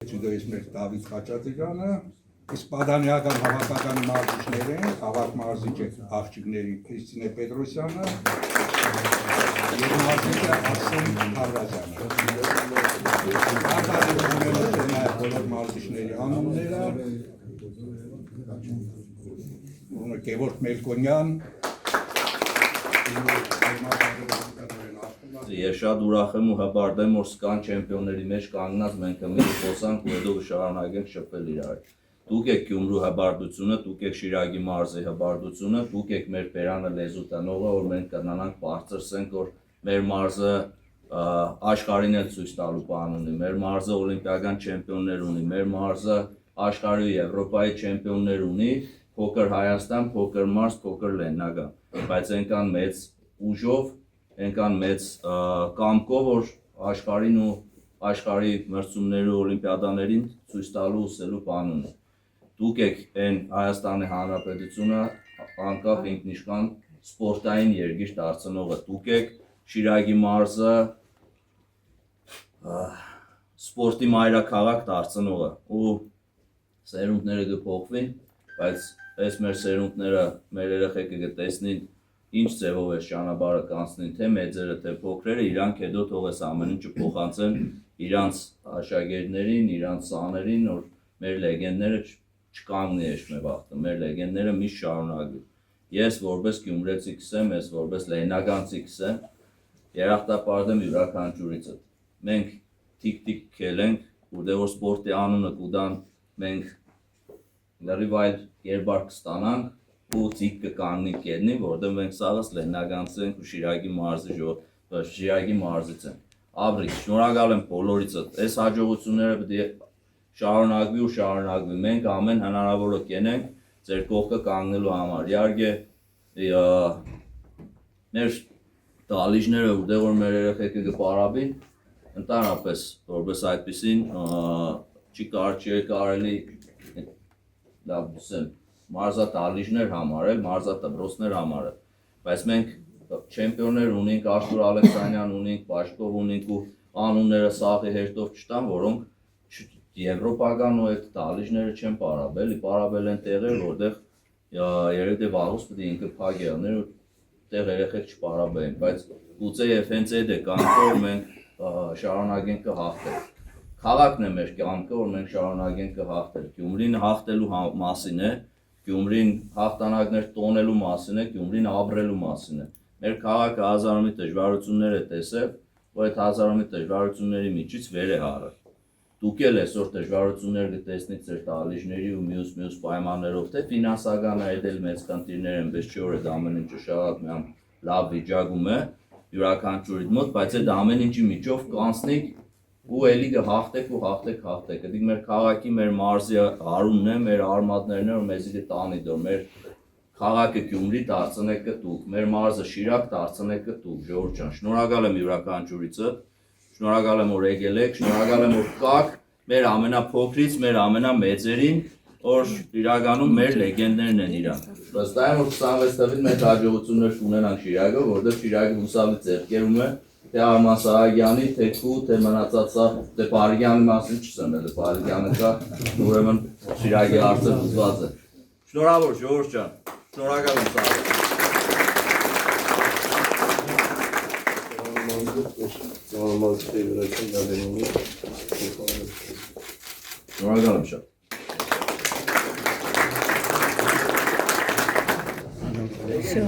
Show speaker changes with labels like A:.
A: Չդոյս մեր Դավիթ Խաչատրյանը, իսկ Պադանյական հավաքական մարզիչները, հավաք մարզիչ աղջիկների Քրիստինե Պետրոսյանը եւ մարզիչը Արսեն Խարվազյանը։ Բոլոր մարզիչների անունները Գևորգ Մելքոնյան
B: Ես շատ ուրախ եմ ու հպարտ եմ, որ սկան չեմպիոնների մեջ կանգնած մենք մի խոսանք ու հետո շարունակենք շփվել իրար։ Դուք եք Գյումրու հպարտությունը, դուք եք Շիրակի մարզի հպարտությունը, դուք եք մեր բերանը լեզու տնողը, որ մենք կնանանք բարձրացնենք, որ մեր մարզը աշխարհին էլ ցույց տալու բան ունի, մեր մարզը օլիմպիական չեմպիոններ ունի, մեր մարզը աշխարհի ու Եվրոպայի չեմպիոններ ունի, փոքր Հայաստան, փոքր մարզ, փոքր Լեննագան, բայց այնքան մեծ ուժով, այնքան մեծ կամքով, որ աշխարհին ու աշխարհի մրցումների օլիմպիադաներին ցույց տալու ուսելու բան ունի։ Դուք եք այն Հայաստանի Հանրապետությունը անկախ ինքնիշխան սպորտային երկիր դարձնողը, դուք եք Շիրակի մարզը սպորտի մայրաքաղաք դարձնողը ու սերունդները կփոխվին, բայց այս մեր սերունդները, մեր երեխեքը կտեսնին ինչ ձևով է ճանապարհը կանցնին, թե մեծերը, թե փոքրերը, իրանք հետո թող այս ամեն ինչը փոխանցեն իրանց աշակերտներին, իրանց սաներին, որ մեր լեգենդները չկանգնի էշմեվախտը, մեր լեգենդները միշտ շարունակվի։ Ես որպես գյումրեցի կսեմ, ես որպես լեննագանցի կսեմ, երախտապարտ եմ յուրաքանչյուրիցը։ Մենք թիկ-թիկ քելենք, որտեղ որ սպորտի անունը կուտան, մենք լրիվ այլ կերպար կստանանք ու թիկ կկանգնի կետնի, որտեղ մենք սաղս լեննագանցի ենք ու Շիրակի մարզից ենք։ Ապրիկ, շնորհակալ եմ բոլորիցդ, այս հաջողությունները պետք է շարունակվի ու շարունակվի, մենք ամեն հնարավորը կենենք ձեր կողքը կանգնելու համար, իհարկե մեր դալիճները, որտեղ որ մեր երեխեքը կպարապին, ընդհանրապես որպես այդպիսին չի կարելի մարզադալիճներ համարել, մարզադպրոցներ համարել, բայց մենք չեմպիոններ ունենք, Աշտուր Ալեքսանյան ունենք, Պաշկով ունենք ու անունները սաղի հերթով չտան, որոնք եվրոպական ու այդ դալիճները չեն պարապել, պարապել են տեղեր, որտեղ երեկ վաղուց պետք է ինքը փակ եղներ ու տեղ երեխեք չպարապեին, բայց գուցե եւ հենց այդ է կանքը, որ մենք շարունակենք կհաղթել։ Քաղաքն է մեր կյանքը, որ մենք շարունակենք կհաղթել։ Գյումրին հաղթելու մասին է, Գյումրին հաղթանակներ տոնելու մասին է, Գյումրին ապրելու մասին է։ Մեր քաղաքը հազարամի դժվարություններ է տեսել, որ այդ հազարամի դժվարությունների միջից վեր է հարել։ Դուք էլ այսօր դժվարություններ կտեսնեք ձեր դալիճների ու մյուս պայմաններով, թե ֆինանսական այդ էլ մեծ խնդիրներ են, բայց չէ որ այդ ամեն ինչը շատ միամ լավ վիճակում է յուրաքանչյուրիդ մոտ, բայց այդ ամեն ինչի միջով կանցնեք ու էլի կհաղթեք ու հաղթեք։ Դուք մեր քաղաքի, մեր մարզի հարունն է, մեր արմատներն է, որ մեզի կտանի դոր, մեր քաղաքը Գյումրի դարձնեք կտուք, մեր մարզը Շիրակ դարձնեք կտուք, ժողովուրդ ջան, շնորհակալ եմ յուրաքանչյուրիցդ, շնորհակալ եմ որ եկել եք, շնորհակալ եմ որ կաք, մեր ամենափոքրից, մեր ամենամեծերին, որ իրականում մեր լեգենդներն են իրանք։ Վստահ եմ որ 26 թվականին մենք հաջողություններ կունենանք Շիրակը, որտեղ Շիրակը հուսալի ձեռքերում է, թե Արման Սահակյանի, թե քու, թե մնացածա, թե Բարիգյանի մասին չսեմ, էլ Բարիգյանը կա, ուրեմն Շիրակի հարցը ուզված է։ Շնորհավոր ժողովուրդ ջան, շնորհակալ եմ Շնորհակալ եմ շատ։
C: Все.